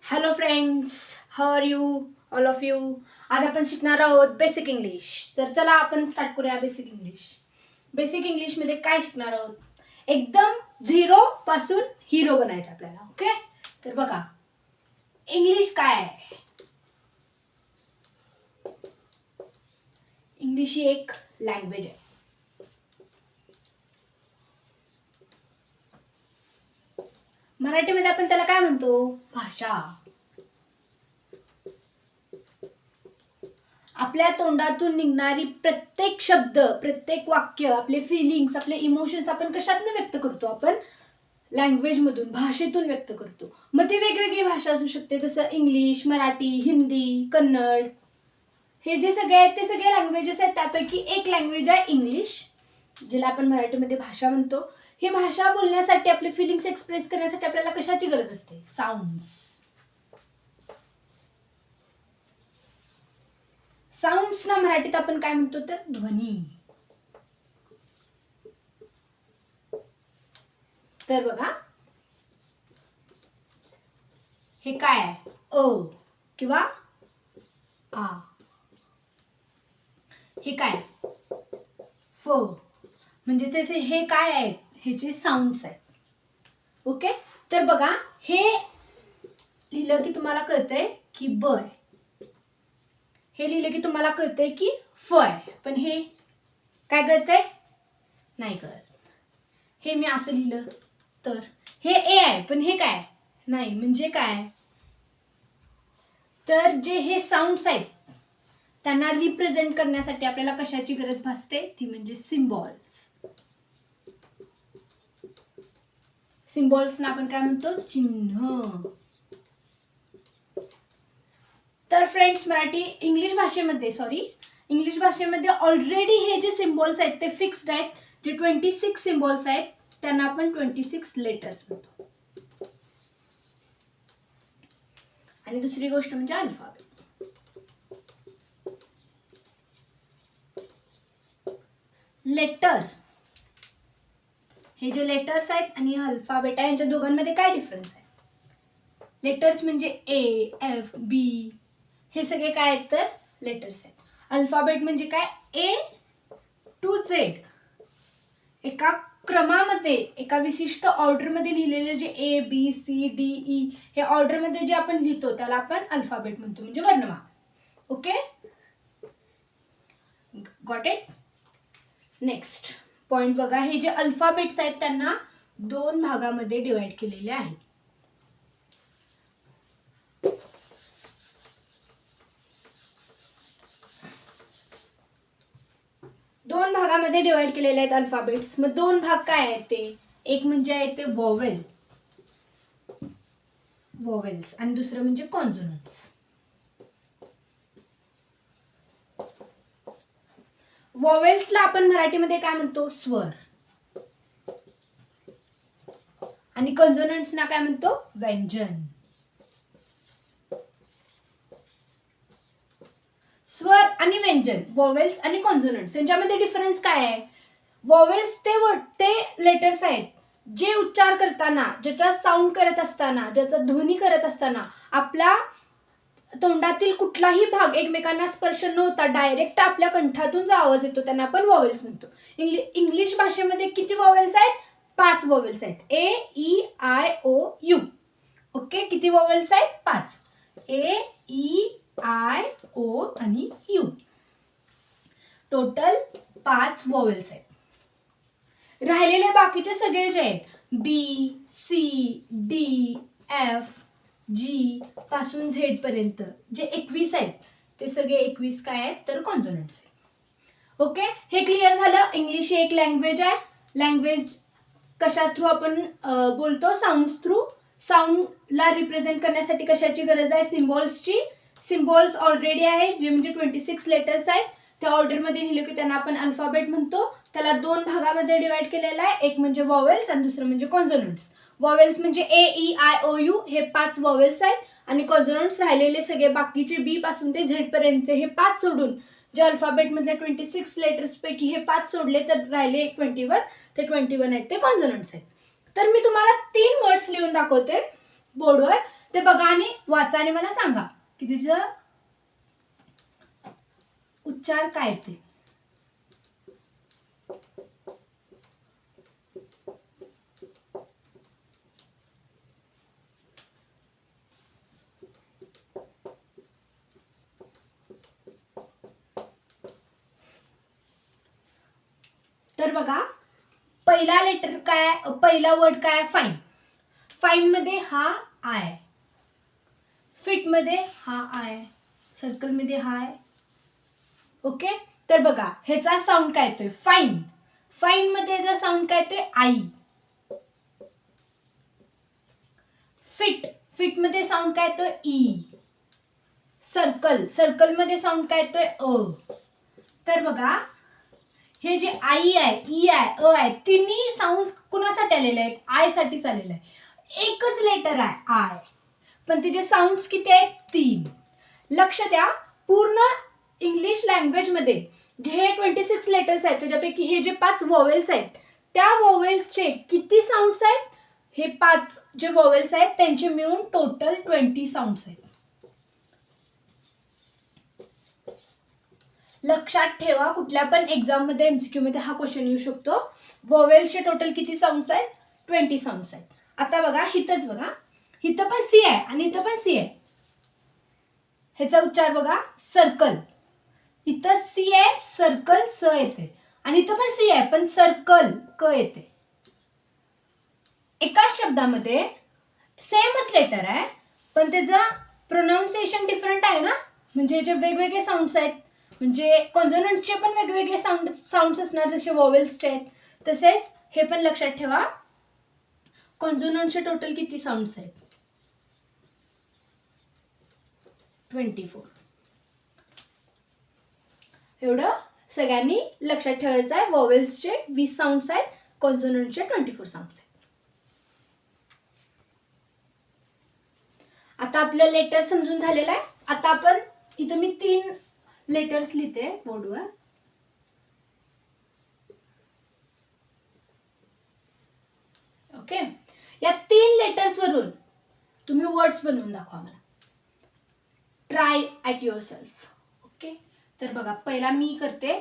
Hello friends, how are you all of you. आज आपण शिकणार आहोत बेसिक इंग्लिश. तर चला आपण स्टार्ट करूया बेसिक इंग्लिश. बेसिक इंग्लिशमध्ये काय शिकणार आहोत? एकदम झिरो पासून हिरो बनायचं आपल्याला. ओके, तर बघा इंग्लिश काय आहे. इंग्लिश ही एक लँग्वेज आहे. मराठीमध्ये आपण त्याला काय म्हणतो? भाषा. आपल्या तोंडातून निघणारी प्रत्येक शब्द, प्रत्येक वाक्य, आपले फिलिंग्स, आपले इमोशन्स आपण कशातून व्यक्त करतो? आपण लँग्वेज मधून, भाषेतून व्यक्त करतो. मग ती वेगवेगळी भाषा असू शकते, जसं इंग्लिश, मराठी, हिंदी, कन्नड. हे जे सगळे आहेत ते सगळे लँग्वेजेस आहेत. त्यापैकी एक लँग्वेज आहे इंग्लिश, जिला आपण मराठीमध्ये भाषा म्हणतो. ही भाषा बोलण्यासाठी, आपले फिलिंग्स एक्सप्रेस करण्यासाठी आपल्याला कशाची गरज असते? साऊंड्स. साऊंड्सना मराठीत आपण काय म्हणतो? तर ध्वनी. तर बघा हे काय आहे? अ किंवा आ. हे काय? फ. म्हणजे त्याचे हे काय आहेत? हे जे साऊंड्स आहेत. ओके, तर बघा हे लिहिलं की तुम्हाला कळतंय की ब आहे. हे लिहिलं की तुम्हाला कळतंय की फ आहे. पण हे काय कळतंय? नाही कळत. हे मी असं लिहिलं तर हे ए आहे, पण हे काय नाही. म्हणजे काय? तर जे हे साऊंड्स आहेत त्यांना रिप्रेझेंट करण्यासाठी आपल्याला कशाची गरज भासते? ती म्हणजे सिम्बॉल्स. सिम्बॉल्सना आपण काय म्हणतो? चिन्ह. तर फ्रेंड्स, इंग्लिश भाषेमध्ये ऑलरेडी हे जे सिम्बॉल्स आहेत ते फिक्स्ड आहेत. जे 26 सिम्बॉल्स आहेत त्यांना आपण 26 लेटर्स म्हणतो. आणि दुसरी गोष्ट म्हणजे अल्फाबेट. लेटर, हे जे लेटर्स आहेत आणि अल्फाबेट आहे यांच्या दोघांमध्ये काय डिफरन्स आहे? लेटर्स म्हणजे ए, एफ, बी, हे सगळे काय आहेत? तर लेटर्स आहेत. अल्फाबेट म्हणजे काय? ए टू झेड. एका क्रमामध्ये, एका विशिष्ट ऑर्डरमध्ये लिहिलेले जे ए, बी, सी, डी, ई हे ऑर्डरमध्ये जे आपण लिहितो त्याला आपण अल्फाबेट म्हणतो, म्हणजे वर्णमाला. Okay, got it? Next point बघा. हे जे अल्फाबेट्स आहेत त्यांना दोन भागामध्ये डिवाइड केलेले आहेत. दोन भागामध्ये डिवाइड केलेले आहेत अल्फाबेट्स. मग दोन भाग काय आहेत ते? एक म्हणजे आहे ते वॉवेल्स आणि दुसरं म्हणजे कॉन्सोनंट्स. वॉवेल्सला आपण मराठीमध्ये काय म्हणतो? स्वर. आणि कॉन्सोनंट्सना काय म्हणतो? व्यंजन. स्वर आणि व्यंजन, वॉवेल्स आणि कॉन्सोनंट्स यांच्यामध्ये डिफरन्स काय आहे? वॉवेल्स ते लेटर्स आहेत जे उच्चार करताना, ज्याचा साऊंड करत असताना, ज्याचा ध्वनी करत असताना आपल्या तोंडातील कुठलाही भाग एकमेकांना स्पर्श न होता डायरेक्ट आपल्या कंठातून जो आवाज येतो त्यांना आपण वॉवेल्स म्हणतो. इंग्लिश भाषेमध्ये किती वॉवेल्स आहेत? 5 वॉवेल्स आहेत. A, E, I, O, U. Okay, किती वॉवेल्स आहेत? 5. ए, ई, आय, ओ आणि यू. टोटल 5 वॉवेल्स आहेत. राहिलेले बाकीचे सगळे जे आहेत बी, सी, डी, एफ, जी पासून झेड पर्यंत जे 21 आहेत ते सगळे 21 काय आहेत? तर कॉन्सोनंट्स आहेत. ओके, हे क्लिअर झालं. इंग्लिश ही एक लँग्वेज आहे. लँग्वेज कशा थ्रू आपण बोलतो? Sounds through. साऊंडला रिप्रेझेंट करण्यासाठी कशाची गरज आहे? सिम्बॉल्सची. सिम्बॉल्स ऑलरेडी आहेत जे म्हणजे 26 लेटर्स आहेत. त्या ऑर्डरमध्ये लिहिले की त्यांना आपण अल्फाबेट म्हणतो. त्याला दोन भागामध्ये डिवाइड केलेला आहे. एक म्हणजे वॉवेल्स आणि दुसरं म्हणजे कॉन्सोनंट्स. वॉवेल्स म्हणजे ए, ई, आय, ओ, यू हे 5 वॉवेल्स आहेत आणि कॉन्सोनंट्स राहिलेले सगळे बाकीचे बी पासून ते झेड पर्यंतचे हे 5 सोडून जे अल्फाबेट मधले 26 लेटर्स पैकी हे 5 सोडले तर राहिले 21. ते 21 आहेत ते कॉन्सोनंट्स आहेत. तर मी तुम्हाला 3 वर्ड्स लिहून दाखवते बोर्डवर, ते बघा आणि वाचा आणि मला सांगा की तिचं उच्चार काय ते. तर बघा पहिला लेटर काय, पहिला वर्ड काय, फाईन. फाईन मध्ये हा आय, फिट मध्ये हा आय, सर्कल मध्ये हा आय. ओके, तर बघा ह्याचा साऊंड काय येतोय, फाईन. फाईन मध्ये याचा साऊंड काय येतोय, आई. फिट, फिट मध्ये साऊंड काय येतोय, ई. सर्कल, सर्कल मध्ये साऊंड काय येतोय, अ. तर बघा हे जे आई आहे, ई आहे, अ आहे, तिन्ही साऊंड कुणासाठी आलेले आहेत, आय साठीच आलेले आहे. एकच लेटर आहे आय, पण तिचे साऊंड्स किती आहेत, 3. लक्ष द्या, पूर्ण इंग्लिश लँग्वेज मध्ये जे 26 लेटर्स आहेत त्याच्यापैकी हे जे 5 वॉवेल्स आहेत त्या वॉवेल्सचे किती साऊंड्स आहेत, हे 5 जे वॉवेल्स आहेत त्यांचे मिळून टोटल 20 साऊंड्स आहेत. लक्षात ठेवा, कुठल्या पण एक्झाम मध्ये एमसीक्यू मध्ये हा क्वेश्चन येऊ शकतो. वॉवेल्सचे टोटल किती साऊंड्स आहेत, 20 साऊंड्स आहेत. आता बघा हिथंच बघा, हिथं पण सी आहे आणि इथं पण सी आहे. ह्याचा उच्चार बघा, सर्कल. इथं सी आहे, सर्कल स येते, आणि इथं पण सी आहे पण सर्कल क येते. एकाच शब्दामध्ये सेमच लेटर आहे पण त्याचं प्रोनाउन्सिएशन डिफरंट आहे ना, म्हणजे जे वेगवेगळे साऊंड्स आहेत, म्हणजे कॉन्सोनंट्सचे पण वेगवेगळे साऊंड्स असणार जसे वॉवेल्सचे आहेत, तसेच हे पण लक्षात ठेवा कॉन्सोनंट्सचे टोटल किती साऊंड्स आहेत, 24. एवढं सगळ्यांनी लक्षात ठेवायचं आहे. वॉवेल्सचे 20 साऊंड्स आहेत, कॉन्सोनंट्सचे 24 साऊंड्स आहेत. आता आपलं लेटर समजून झालेलं आहे. आता आपण इथं मी 3 लेटर्स लिहिते बोर्डवर. ओके, या 3 लेटर्स वरून तुम्ही वर्ड्स बनवून दाखवा मला. Try at your self. Okay, तर बघा पहिला मी करते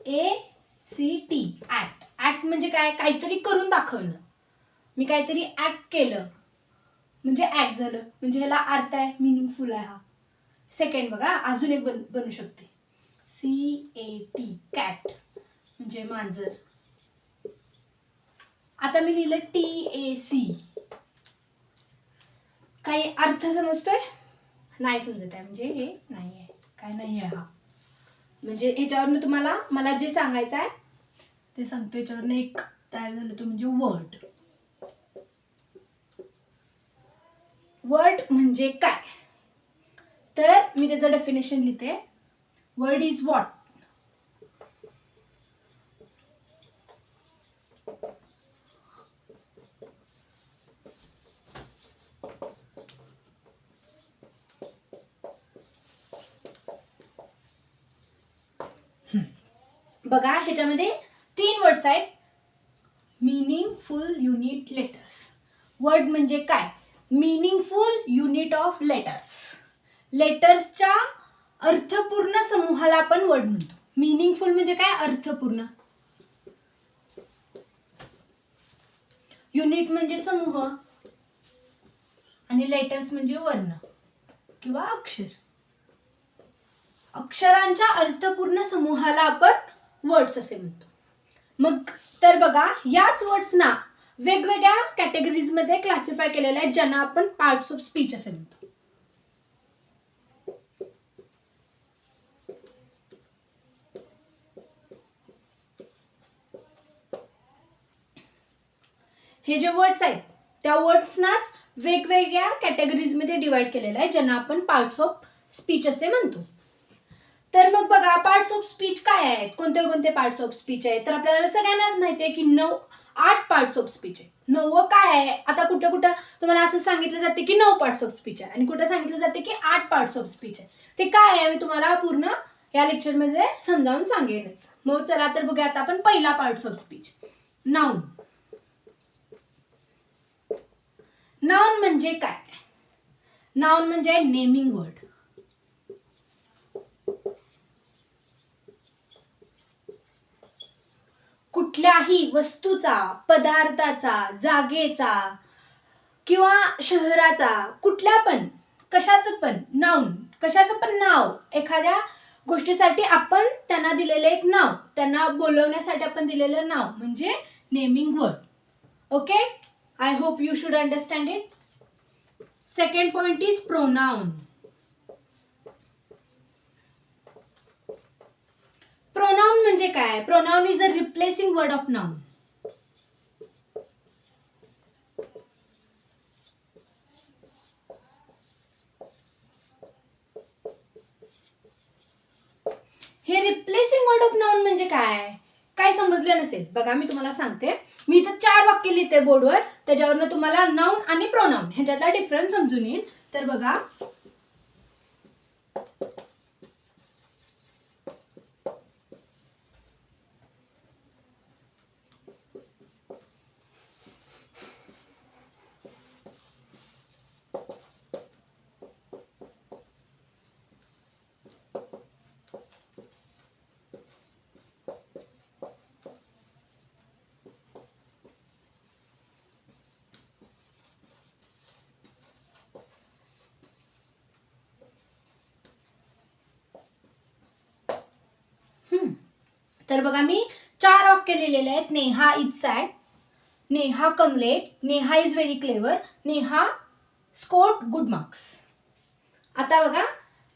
ACT, ऍक्ट. ऍक्ट म्हणजे काय, काहीतरी करून दाखवणं. मी काहीतरी ऍक्ट केलं म्हणजे ऍक्ट झालं, म्हणजे ह्याला अर्थ आहे, मिनिंगफुल आहे हा. सेकंड बघा अजून एक बनू शकते, CAT, कॅट म्हणजे मांजर. आता मी लिहिलं TAC, काही अर्थ समजतोय, नाही समजत आहे, म्हणजे हे नाही आहे, काय नाही आहे हा. म्हणजे ह्याच्यावरनं तुम्हाला मला जे सांगायचं आहे ते सांगतो. ह्याच्यावरनं एक तयार झालं तो म्हणजे वर्ड. वर्ड म्हणजे काय, तर मी त्याचं डेफिनेशन लिहिते. वर्ड इज व्हॉट, बघा ह्याच्यामध्ये 3 वर्ड्स आहेत, मीनिंगफुल युनिट लेटर्स. वर्ड म्हणजे काय, मीनिंगफुल युनिट ऑफ लेटर्स. लेटर्सच्या अर्थपूर्ण समूहाला आपण वर्ड म्हणतो. मीनिंगफुल म्हणजे काय, अर्थपूर्ण. युनिट म्हणजे समूह आणि लेटर्स म्हणजे वर्ण किंवा अक्षर. अक्षरांच्या अर्थपूर्ण समूहाला आपण वर्ड्स असे म्हणतो. मग तर बघा याच वर्ड्सना वेगवेगळ्या कॅटेगरीज मध्ये क्लासिफाय केलेलं आहे, ज्यांना आपण पार्ट्स ऑफ स्पीच असे म्हणतो. हे जे वर्ड्स आहेत त्या वर्ड्सनाच वेगवेगळ्या कॅटेगरीज मध्ये डिवाइड केलेलं आहे, ज्यांना आपण पार्ट्स ऑफ स्पीच असे म्हणतो. तर मग बघा पार्ट्स ऑफ स्पीच काय आहेत, कोणते कोणते पार्ट्स ऑफ स्पीच आहेत, तर आपल्याला सगळ्यांनाच माहिती आहे की 8 पार्ट्स ऑफ स्पीच आहे. 9 काय आहे, आता कुठं कुठं तुम्हाला असं सांगितलं जाते की 9 पार्ट्स ऑफ स्पीच आहे आणि कुठं सांगितलं जाते की 8 पार्ट्स ऑफ स्पीच आहे. ते काय आहे मी तुम्हाला पूर्ण या लेक्चर मध्ये समजावून सांगेनच. मग चला तर बघूया आता आपण पहिला parts of speech, noun. Noun म्हणजे काय? नाउन म्हणजे नेमिंग वर्ड. कुठल्याही वस्तूचा, पदार्थाचा, जागेचा किंवा शहराचा, कुठल्या पण कशाचं पण नाउन, कशाचं पण नाव, एखाद्या गोष्टीसाठी आपण त्यांना दिलेलं एक नाव, त्यांना बोलवण्यासाठी आपण दिलेलं नाव म्हणजे naming word. Okay, I hope you should understand it. Second point is pronoun. Pronoun म्हणजे काय? Pronoun is a replacing word of noun. हे रिप्लेसिंग वर्ड ऑफ नाउन म्हणजे काय? काय समजलं नसेल बघा, मी तुम्हाला सांगते. मी इथं 4 वाक्य लिहिते बोर्डवर, त्याच्यावरनं तुम्हाला नाउन आणि प्रोनाउन ह्याच्यातला डिफरन्स समजून येईल. तर बघा, तर बघा, मी 4 वाक्य लिहिलेले आहेत. Neha is sad, Neha come late, Neha is very clever, Neha scored good marks. आता बघा,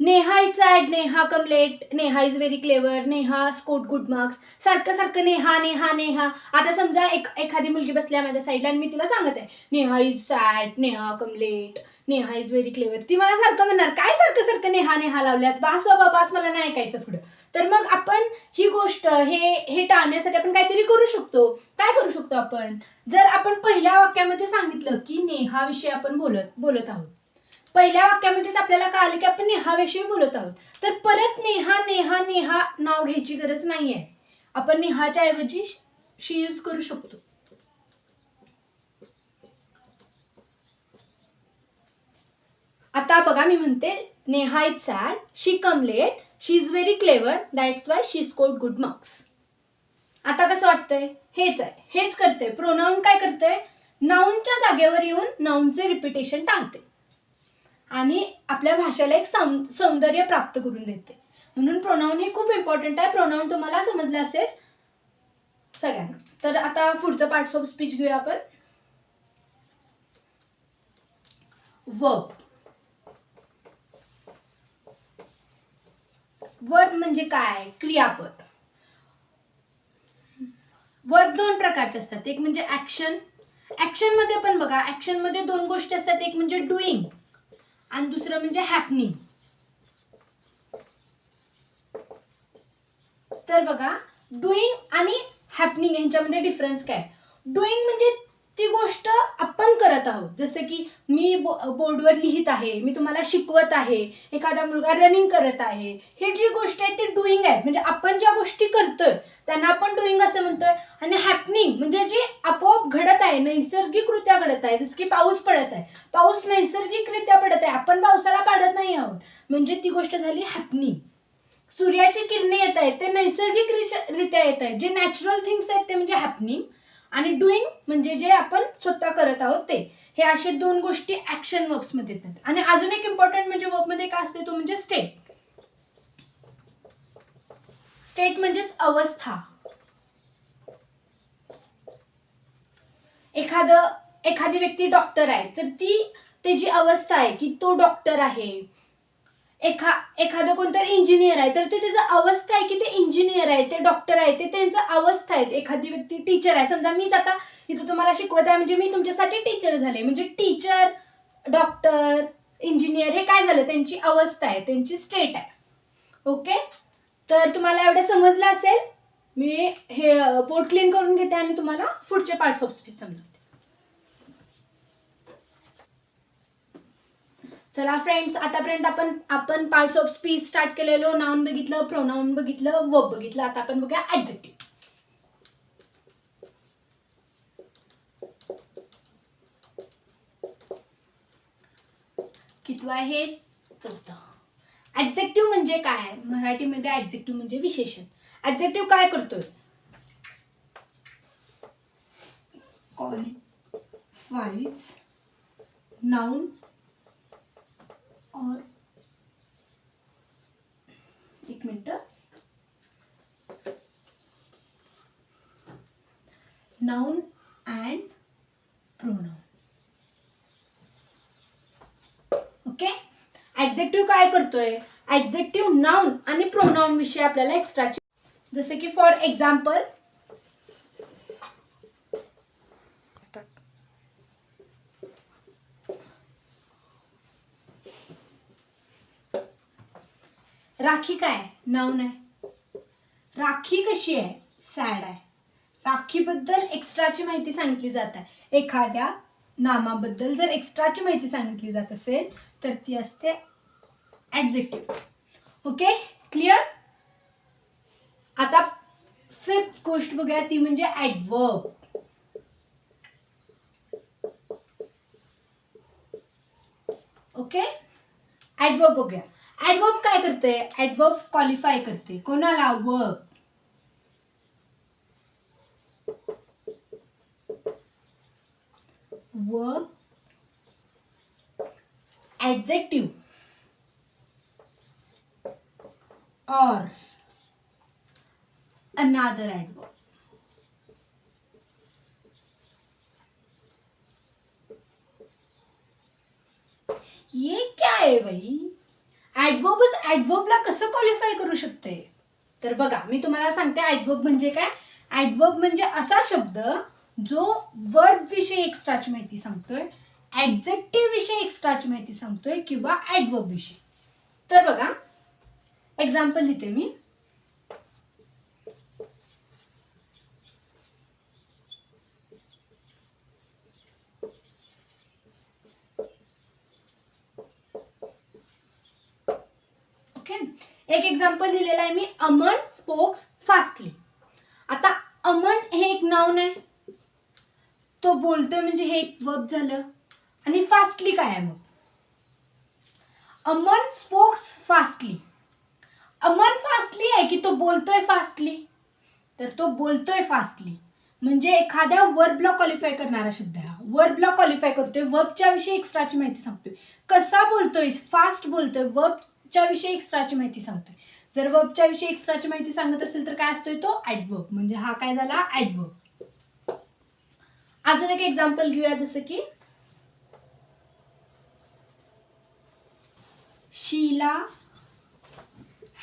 Neha is sad, Neha come late, Neha is very clever, Neha scored good marks. सारखं सारखं नेहा नेहा नेहा. आता समजा एखादी मुलगी बसल्या माझ्या साईडला आणि मी तिला सांगत आहे Neha is sad, Neha come late, Neha is very clever. ती मला सारखं म्हणणार, काय सारखं सारखं नेहा नेहा लावल्यास, बास बाबा बास, मला नाही ऐकायचं पुढं. तर मग आपण ही गोष्ट हे टाळण्यासाठी आपण काहीतरी करू शकतो. काय करू शकतो आपण? जर आपण पहिल्या वाक्यामध्ये सांगितलं की नेहाविषयी आपण बोलत आहोत, पहिल्या वाक्यामध्येच आपल्याला कळालं की आपण नेहाविषयी बोलत आहोत, तर परत नेहा नेहा नेहा नाव घ्यायची गरज नाहीये. आपण नेहाच्या ऐवजी शी यूज करू शकतो. आता बघा, मी म्हणते Neha is sad, she come late, she is very clever, that's why she scored good marks. आता कसं वाटतंय? हेच आहे, हेच करते. प्रोनाउन काय करते? नाउनच्या जागेवर येऊन नाउनचे रिपिटेशन टाळते आणि आपल्या भाषेला एक सौंदर्य प्राप्त करून देते. म्हणून प्रोनाउन हे खूप इम्पॉर्टंट आहे. प्रोनाउन तुम्हाला समजलं असेल सगळ्यांना. तर आता पुढचं पार्ट्स ऑफ स्पीच घेऊया आपण. वर्ब. वर्ब म्हणजे काय? क्रियापद. वर्ब 2 प्रकारचे असतात. एक म्हणजे ऍक्शन. ऍक्शन मध्ये पण बघा, ऍक्शन मध्ये 2 गोष्टी असतात. एक म्हणजे डुईंग आणि दुसरं म्हणजे हॅपनिंग. तर बघा, डुईंग आणि हॅपनिंग यांच्यामध्ये डिफरन्स काय? डुईंग म्हणजे ती गोष्ट आपण करत आहोत, जसं की मी बोर्डवर लिहित आहे, मी तुम्हाला शिकवत आहे, एखादा मुलगा रनिंग करत आहे. हे जी गोष्ट आहे ती डुईंग आहे, म्हणजे आपण ज्या गोष्टी करतोय त्यांना आपण डुईंग असं म्हणतोय. आणि हॅपनिंग म्हणजे जे आपोआप घडत आहे, नैसर्गिकरित्या घडत आहे, जसं की पाऊस पडत आहे. पाऊस नैसर्गिकरित्या पडत आहे, आपण पावसाला पाडत नाही आहोत, म्हणजे ती गोष्ट झाली हॅपनिंग. सूर्याची किरणे येत आहेत, ते नैसर्गिकरित्या येत आहेत, जे नॅचरल थिंग्स आहेत ते म्हणजे हॅपनिंग. आणि डुईंग म्हणजे जे आपण स्वतः करत आहोत ते. हे असे 2 गोष्टी ऍक्शन वर्ब्स मध्ये येतात. आणि अजून एक इम्पॉर्टंट म्हणजे वर्ब मध्ये काय असते तो म्हणजे स्टेट. स्टेट म्हणजेच अवस्था. एखादी व्यक्ती डॉक्टर आहे, तर त्याची अवस्था आहे की तो डॉक्टर आहे. एखादं कोणतरी इंजिनियर आहे, तर ते त्याचं अवस्था आहे की ते इंजिनियर आहे, ते डॉक्टर आहे, ते त्यांचं अवस्था आहे. एखादी व्यक्ती टीचर आहे, समजा मीच आता इथं तुम्हाला शिकवत आहे म्हणजे मी तुमच्यासाठी टीचर झाले. म्हणजे टीचर, डॉक्टर, इंजिनियर हे काय झालं? त्यांची अवस्था आहे, त्यांची स्टेट आहे. ओके, तर तुम्हाला एवढं समजलं असेल. मी हे बोर्ड क्लीन करून घेते आणि तुम्हाला पुढचे पार्ट्स ऑफ स्पीच समजते. चला फ्रेंड्स, आतापर्यंत आपण पार्ट्स ऑफ स्पीच स्टार्ट केलेलो. नाउन बघितलं, प्रोनाउन बघितलं, वर्ब बघितलं. आता आपण बघूया ऍडजेक्टिव्ह. कितवा आहे? चौथा. ऍडजेक्टिव्ह म्हणजे काय? मराठीमध्ये ऍडजेक्टिव्ह म्हणजे विशेषण. ऍडजेक्टिव्ह काय करतोय? क्वालिफाइज नाउन और एक minute, noun and pronoun. Okay. Adjective काय करतोय? ऍडजेक्टिव्ह नाउन आणि प्रोनाउन विषयी आपल्याला एक्स्ट्राची, जसे की फॉर एक्झाम्पल राखी काय? नाउन आहे. राखी कशी आहे? सॅड आहे. राखीबद्दल एक्स्ट्राची माहिती सांगितली जात आहे. एखाद्या नामाबद्दल जर एक्स्ट्राची माहिती सांगितली जात असेल तर ती असते ऍडजेक्टिव्ह. Okay, clear. आता फिफ्थ गोष्ट बघूया, ती म्हणजे ऍडवर्ब. ओके, ऍडवर्ब बघूया. ऍडवर्ब काय करते? ऍडवर्ब क्वालिफाय करते. कोणाला? Verb. Verb, adjective or another adverb. ये क्या आहे भाई? ऍडवर्बच ऍडवर्बला कसं क्वालिफाय करू शकते? तर बघा, मी तुम्हाला सांगते ऍडवर्ब म्हणजे काय. ऍडवर्ब म्हणजे असा शब्द जो वर्ब विषयी एक्स्ट्राची माहिती सांगतोय, ऍडजेक्टिव्ह विषयी एक्स्ट्राची माहिती सांगतोय किंवा ऍडवर्ब विषयी. तर बघा, एक्झाम्पल लिहिते मी. ओके, एक एक्झाम्पल लिहिलेला आहे मी. Aman spokes fastly. आता अमन हे एक नाउन आहे, तो बोलतोय म्हणजे हे एक वर्ब झालं. आणि फास्टली काय आहे मग? Aman spokes fastly. Aman fastly आहे की तो बोलतोय फास्टली? तर तो बोलतोय फास्टली म्हणजे एखाद्या वर्बला क्वालिफाय करणारा शब्द आहे. वर्बला क्वालिफाय करतोय, वर्बच्या विषयी एक्स्ट्राची माहिती सांगतोय. कसा बोलतोय? फास्ट बोलतोय, वर्बच्या विषयी एक्स्ट्राची माहिती सांगतोय. जर वर्बच्या विषयी एक्स्ट्राची माहिती सांगत असेल तर काय असतोय तो? ऍडवर्ब. म्हणजे हा काय झाला? ऍडवर्ब. अजून एक एक्झाम्पल घेऊया, जसं की शीला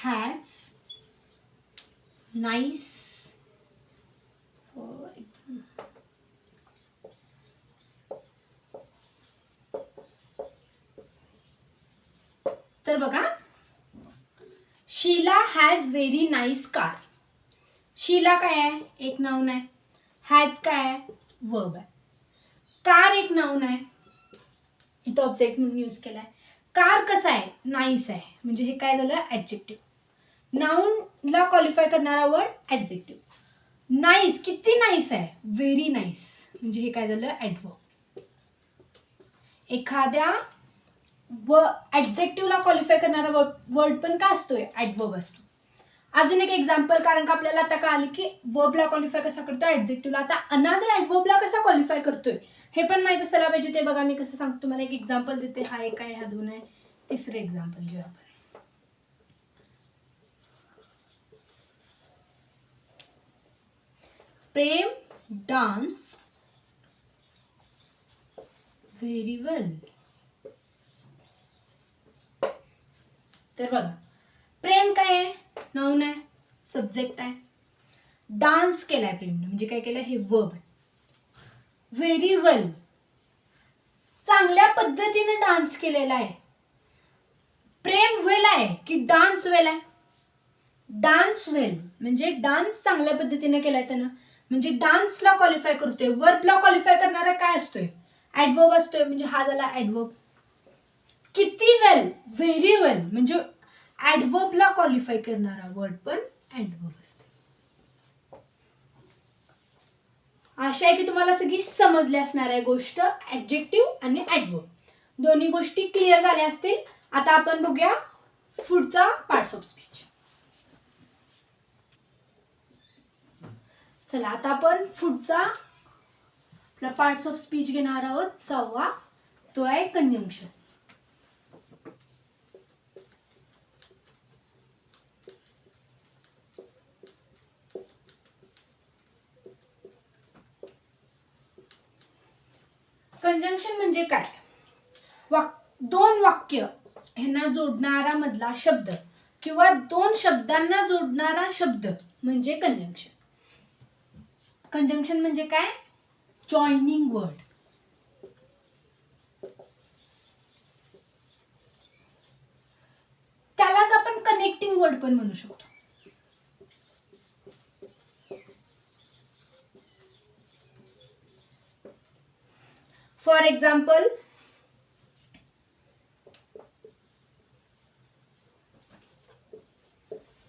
हॅज नाईस. तर बघा, Sheela has very nice car. Sheela काय आहे? एक नाउन आहे. हॅज काय आहे? वर्ब आहे. कार एक नाउन आहे, इथं ऑब्जेक्ट म्हणून यूज केलाय. कार कसा आहे? नाईस आहे. म्हणजे हे काय झालं? ऍडजेक्टिव्ह. नाउनला क्वालिफाय करणारा वर्ड ऍडजेक्टिव्ह. नाईस, किती नाईस आहे? Very nice. म्हणजे हे काय झालं? ऍडवर्ब. एखाद्या ऍडजेक्टिव्हला क्वालिफाय करणारा वर्ड पण काय असतोय? ऍडवर्ब असतो. अजून एक एक्झाम्पल, कारण का आपल्याला आता कळालं की वर्बला क्वालिफाय कसा करतोय, ऍडजेक्टिव्हला. आता अनदर ऍडवर्बला कसा क्वालिफाय करतोय हे पण माहित असायला पाहिजे. ते बघा, मी कसं सांगतो तुम्हाला. एक एक्झाम्पल देते. हा एक आहे, हा दोन आहे. तिसरे एक्झाम्पल घेऊया आपण. प्रेम डान्स व्हेरी वेल. तर बघा, प्रेम काय आहे? नाउन आहे, सब्जेक्ट आहे. डान्स केलाय प्रेमने म्हणजे काय केलंय? हे वर्ब आहे. व्हेरी वेल, चांगल्या पद्धतीने डान्स केलेला आहे. प्रेम वेल आहे की डान्स वेल आहे? डान्स वेल म्हणजे डान्स चांगल्या पद्धतीने केलाय त्यानं, म्हणजे डान्सला क्वालिफाय करतोय. वर्बला क्वालिफाय करणारा काय असतोय? ऍडवर्ब असतोय. म्हणजे हा झाला ऍडवर्ब. किती वेल? व्हेरी वेल म्हणजे ऍडवर्बला क्वालिफाय करणारा वर्ड पण ऍडवर्ब असतो. आशा आहे की तुम्हाला सगळी समजली असणार आहे गोष्ट, ऍडजेक्टिव्ह आणि ऍडवर्ब. दोन्ही गोष्टी क्लिअर झाल्या असतील. आता आपण बघूया पुढचा पार्ट्स ऑफ स्पीच. चला आता आपण पुढचा आपला पार्ट्स ऑफ स्पीच घेणार आहोत 6वा. तो आहे कंजंक्शन. कंजंक्शन म्हणजे काय? दोन वाक्य ह्यांना जोडणारा मधला शब्द किंवा दोन शब्दांना जोडणारा शब्द म्हणजे कंजंक्शन. कंजंक्शन म्हणजे काय? Joining word. त्यालाच आपण कनेक्टिंग वर्ड पण म्हणू शकतो. For example,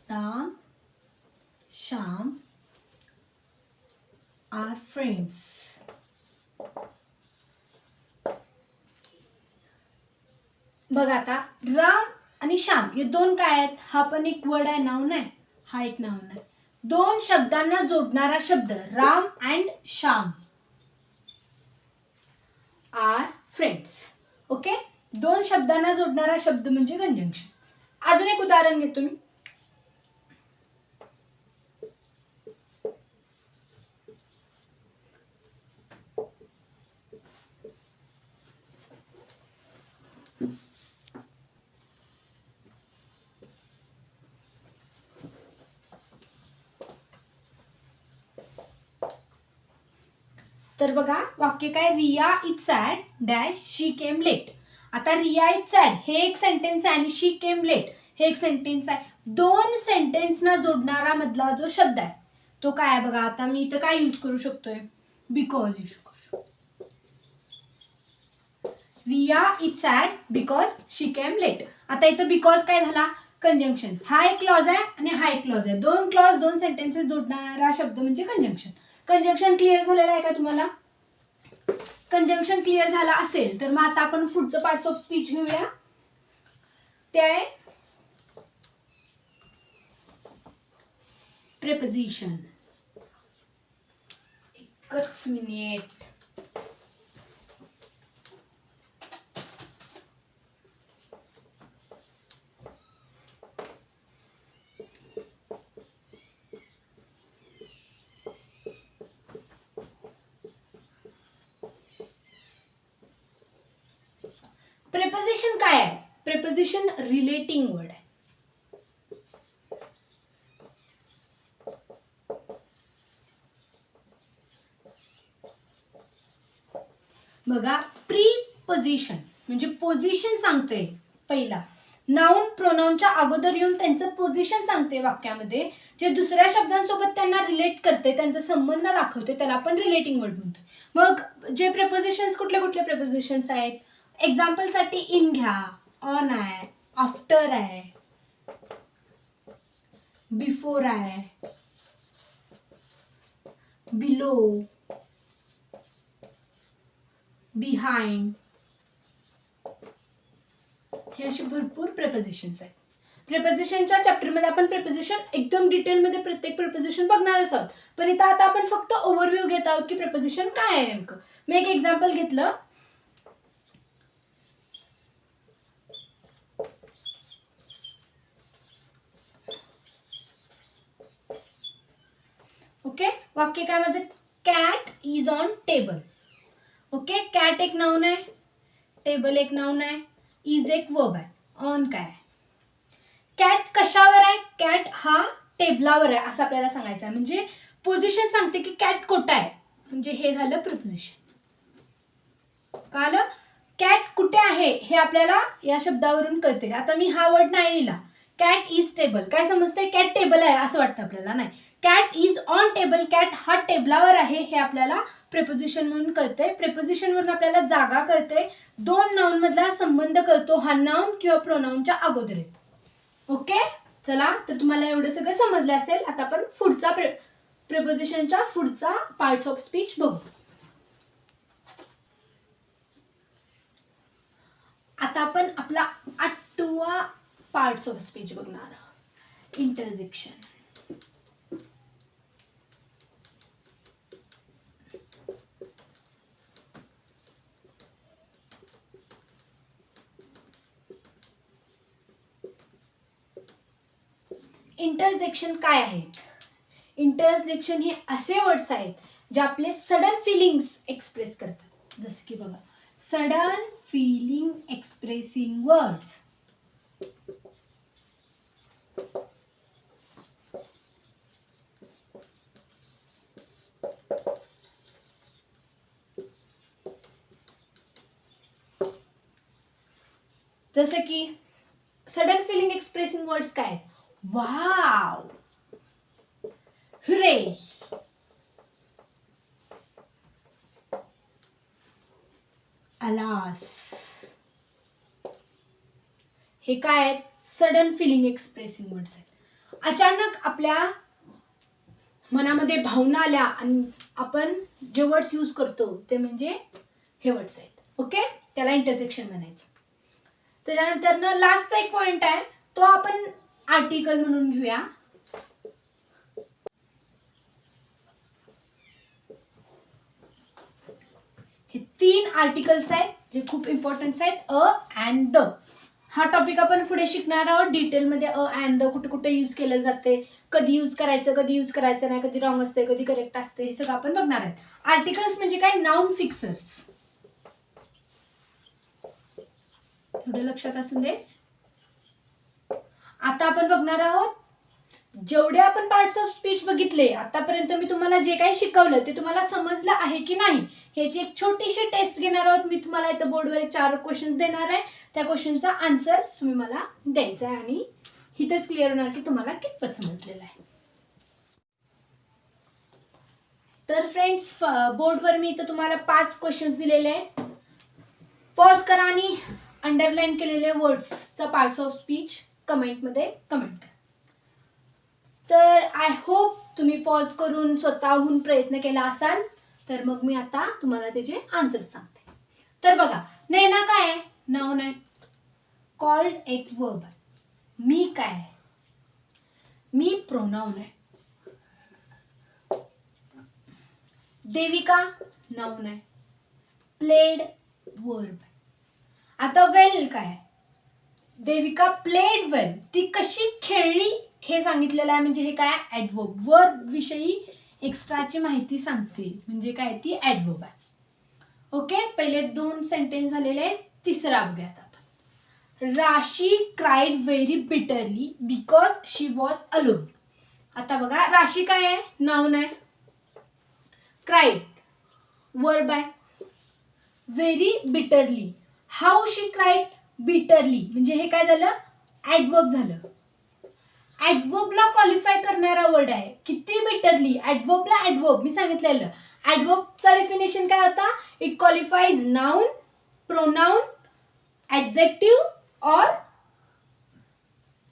Ram, Shyam are friends. बघा आता राम आणि श्याम हे दोन काय आहेत? हा पण एक वर्ड आहे, नाउन आहे, हा एक नाउन आहे. दोन शब्दांना जोडणारा शब्द Ram and Shyam are friends. Okay, दोन शब्दांना जोडणारा शब्द म्हणजे कंजंक्शन. अजून एक उदाहरण घेतो मी. तर बघा वाक्य काय? Riya is sad dash she came late. आता रिया इज सॅड हे एक सेंटेन्स आहे आणि शी केम लेट हे एक सेंटेन्स आहे. दोन सेंटेन्सना जोडणारा मधला जो शब्द आहे तो काय आहे? बघा आता मी इथं काय यूज करू शकतोय? बिकॉज यूज करू शकतो. Riya is sad because she came late. आता इथं बिकॉज काय झाला? कंजंक्शन. हा एक क्लॉज आहे आणि हा एक क्लॉज आहे. दोन क्लॉज दोन सेंटेन्सेस जोडणारा शब्द म्हणजे कंजंक्शन. कंजंक्शन क्लिअर झालेलं आहे का तुम्हाला? कंजंक्शन क्लिअर झाला असेल तर मग आता आपण पुढचं पार्ट्स ऑफ स्पीच घेऊया. ते आहे प्रेपोजिशन. एकच मिनिट. प्रेपोजिशन काय आहे? प्रेपोजिशन रिलेटिंग वर्ड आहे. बघा प्रीपोजिशन म्हणजे पोझिशन सांगते. पहिला नाउन प्रोनाउनच्या अगोदर येऊन त्यांचं पोझिशन सांगते वाक्यामध्ये, जे दुसऱ्या शब्दांसोबत त्यांना रिलेट करते, त्यांचा संबंध दाखवते, त्याला आपण रिलेटिंग वर्ड म्हणतो. मग जे प्रेपोजिशन्स कुठले कुठले प्रेपोजिशन्स आहेत? एक्झाम्पल साठी इन घ्या, ऑन आहे, आफ्टर आहे, बिफोर आहे, बिलो, बिहाइंड, हे असे भरपूर प्रेपोजिशन्स आहेत. प्रेपोजिशनच्या चॅप्टरमध्ये आपण प्रेपोजिशन एकदम डिटेलमध्ये प्रत्येक प्रेपोजिशन बघणारच आहोत. पण इथं आता आपण फक्त ओव्हरव्ह्यू घेत आहोत की प्रेपोजिशन काय आहे नेमकं. मी एक एक्झाम्पल घेतलं. ओके, वाक्य काय माझं? Cat is on table. Okay, cat एक नाउन आहे, टेबल एक नाउन आहे, इज एक वर्ब आहे, ऑन काय आहे? कॅट कशावर आहे? कॅट हा टेबलावर आहे असं आपल्याला सांगायचं आहे. म्हणजे पोझिशन सांगते की कॅट कोठे आहे, म्हणजे हे झालं प्रिपोजिशन. कळलं? कॅट कुठे आहे हे आपल्याला या शब्दावरून कळते. आता मी हा वर्ड नाही लिहिला, कॅट इज टेबल, काय समजते? कॅट टेबल आहे असं वाटतं आपल्याला. नाही, cat is on table, cat हा टेबलावर आहे हे आपल्याला प्रेपोजिशन म्हणून कळते. प्रेपोजिशन वरून आपल्याला जागा कळते, दोन नाउन मधला संबंध कळतो, हा नाउन किंवा प्रोनाउनच्या अगोदर येतो. ओके, चला तर तुम्हाला एवढं सगळं समजलं असेल. आता आपण पुढचा प्रेपोजिशनच्या पुढचा पार्ट्स ऑफ स्पीच बघू. आपला 8वा पार्ट्स ऑफ स्पीच बघणार आहोत. इंटरजेक्शन. इंटरजेक्शन काय आहेत? इंटरजेक्शन हे असे वर्ड्स आहेत जे आपले सडन फिलिंग्स एक्सप्रेस करतात. जसं की बघा, सडन फिलिंग एक्सप्रेसिंग वर्ड्स. जसं की सडन फिलिंग एक्सप्रेसिंग वर्ड्स काय आहेत? Wow, hurray, alas. हे काय आहेत? सडन फिलिंग एक्सप्रेसिंग वर्ड्स आहेत. अचानक आपल्या मनामध्ये भावना आल्या आणि आपण जे वर्ड्स यूज करतो ते म्हणजे हे वर्ड्स आहेत. ओके, त्याला इंटरजेक्शन म्हणायचं. त्याच्यानंतर ना लास्टचा एक पॉइंट आहे, तो आपण आर्टिकल म्हणून घेऊया. हे 3 आर्टिकल्स आहेत जे खूप इम्पॉर्टंट आहेत. अ अँड द. हा टॉपिक आपण पुढे शिकणार आहोत डिटेलमध्ये. अ अँड द कुठे कुठे यूज केलं जाते, कधी यूज करायचं, कधी यूज करायचं नाही, कधी रॉंग असते, कधी करेक्ट असते, हे सगळं आपण बघणार आहे. आर्टिकल्स म्हणजे काय? Noun fixers. एवढं लक्षात असून दे. आता आपण बघणार आहोत, जेवढे आपण पार्ट्स ऑफ स्पीच बघितले आतापर्यंत, मी तुम्हाला जे काही शिकवलं ते तुम्हाला समजलं आहे की नाही, ह्याची एक छोटीशी टेस्ट घेणार आहोत. मी तुम्हाला इथं बोर्डवर 4 क्वेश्चन्स देणार आहे. त्या क्वेश्चनचा आन्सर तुम्ही मला द्यायचा आहे आणि इथेच क्लिअर होणार की तुम्हाला कितपत समजलेलं आहे. तर फ्रेंड्स, बोर्डवर मी इथं तुम्हाला 5 क्वेश्चन्स दिलेले आहेत. पॉज करा आणि अंडरलाईन केलेले वर्ड्सचा पार्ट्स ऑफ स्पीच कमेंटमध्ये कमेंट करा. तर आय होप तुम्ही पॉज करून स्वतःहून प्रयत्न केला असाल. तर मग मी आता तुम्हाला त्याचे आन्सर सांगते. तर बघा, नैना काय आहे? नाउन आहे. कॉल्ड एक वर्ब आहे. मी काय आहे? मी प्रोनाउन आहे. देविका नाउन आहे. प्लेड वर्ब आहे. आता वेल काय आहे? देविका प्लेड वेल. ती कशी खेळली हे सांगितलेलं आहे, म्हणजे हे काय? ॲडवर्ब. वर्ब विषयी एक्स्ट्राची माहिती सांगते, म्हणजे काय? ती ॲडवर्ब आहे. ओके, पहिले 2 सेंटेन्स झालेले आहेत. तिसरा बघूयात आपण. राशी cried very bitterly because she was alone. आता बघा, राशी काय आहे? नाउन आहे. क्राईड वर्ब आहे. Very bitterly. How she cried? Bitterly. म्हणजे हे काय झालं? ॲडवर्ब झालं. ॲडवर्बला क्वालिफाय करणारा वर्ड आहे. किती बिटरली? ॲडवर्बला ॲडवर्ब मी सांगितलेलं. ॲडवर्बचा डेफिनेशन काय होता? It qualifies noun, pronoun, adjective or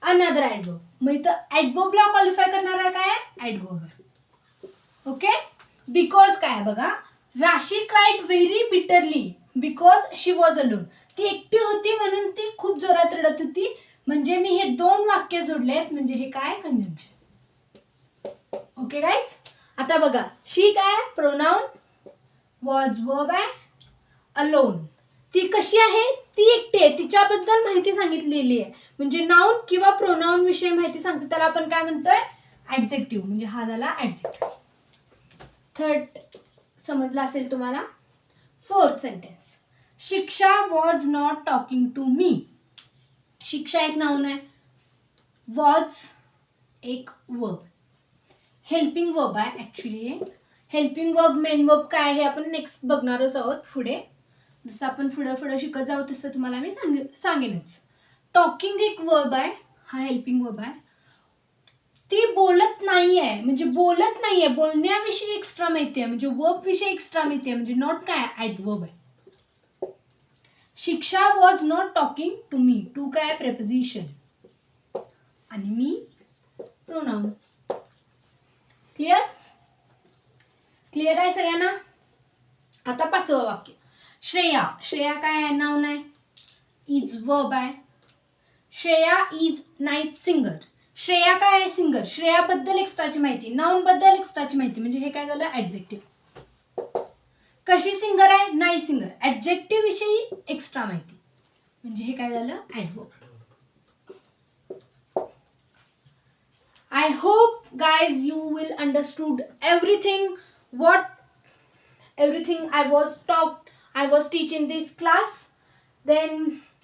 another adverb. मग इथं ॲडवर्बला क्वालिफाय करणारा काय आहे? ॲडवर्ब आहे. ओके, बिकॉज काय बघा, राशी cried very bitterly because she was alone. ती एकटी होती म्हणून ती खूप जोरात रडत होती. म्हणजे मी हे 2 वाक्य जोडलेत, म्हणजे हे काय? कंजंक्शन. ओके गाईज, आता बघा, शी काय? प्रोनाउन. वॉज वर्ब आहे. अलोन. ती कशी आहे? ती एकटी आहे. तिच्याबद्दल माहिती सांगितलेली आहे, म्हणजे नाउन किंवा प्रोनाउन विषयी माहिती सांगते, त्याला आपण काय म्हणतोय? ॲडजेक्टिव्ह. म्हणजे हा झाला ॲडजेक्टिव्ह. थर्ड समजला असेल तुम्हाला. 4th sentence. Shiksha was not talking to me. Shiksha एक नाउन आहे. वॉज एक वर्ब. हेल्पिंग वर्ब आहे actually. Helping verb, main verb काय हे आपण नेक्स्ट बघणारच आहोत पुढे. जसं आपण पुढे शिकत जाऊ तसं तुम्हाला मी सांगेनच. टॉकिंग एक वर्ब आहे. हा हेल्पिंग वर्ब आहे. ती बोलत नाही आहे, म्हणजे बोलत नाही आहे, बोलण्याविषयी एक्स्ट्रा माहिती आहे, म्हणजे वर्ब विषयी एक्स्ट्रा माहिती आहे, म्हणजे नॉट काय? ॲडवर्ब आहे. Shiksha was not talking to me. To काय? प्रेपोजिशन. आणि मी प्रोनाउन. क्लिअर? क्लिअर आहे सगळ्यांना? आता 5वं वाक्य. श्रेया. श्रेया काय आहे? नाउन आहे. इज वर्ब आहे. Shreya is night singer. Shreya काय आहे? सिंगर. श्रेयाबद्दल एक्स्ट्राची माहिती, नाउन बद्दल एक्स्ट्राची माहिती, म्हणजे हे काय झालं? ॲडजेक्टिव्ह. कशी सिंगर आहे? नाही सिंगर. ॲडजेक्टिव्ह विषयी एक्स्ट्रा माहिती, म्हणजे हे काय झालं? Adverb. I hope guys you will understood everything I was teaching this class. Then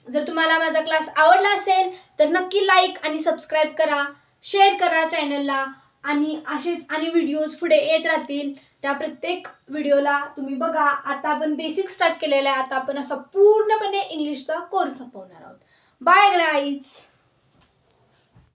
जर तुम्हाला माझा क्लास आवडला असेल तर नक्की लाईक आणि सबस्क्राईब करा, शेअर करा चॅनलला, आणि असेच आणि व्हिडिओज पुढे येत राहतील. त्या प्रत्येक व्हिडिओला तुम्ही बघा. आता आपण बेसिक स्टार्ट केलेला आहे. आता आपण असा पूर्णपणे इंग्लिशचा कोर्स संपवणार आहोत. Bye guys.